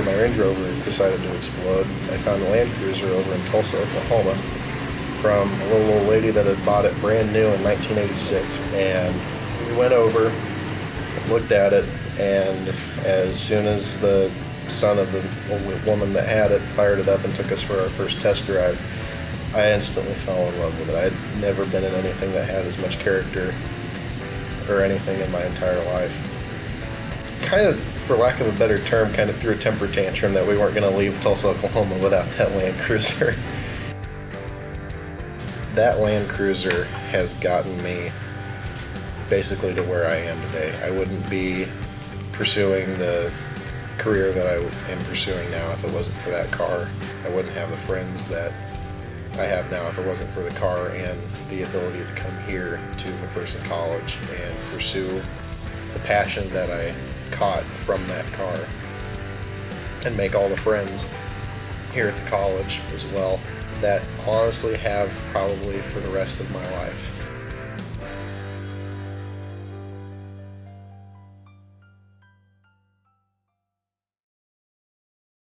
after my Range Rover decided to explode, I found a Land Cruiser over in Tulsa, Oklahoma, from a little old lady that had bought it brand new in 1986. And we went over, looked at it, and as soon as the son of the woman that had it fired it up and took us for our first test drive, I instantly fell in love with it. I'd never been in anything that had as much character or anything in my entire life. Kind of, for lack of a better term, kind of threw a temper tantrum that we weren't going to leave Tulsa, Oklahoma without that Land Cruiser. That Land Cruiser has gotten me basically to where I am today. I wouldn't be pursuing the career that I am pursuing now if it wasn't for that car. I wouldn't have the friends that I have now if it wasn't for the car and the ability to come here to McPherson College and pursue the passion that I caught from that car and make all the friends here at the college as well that honestly have probably for the rest of my life.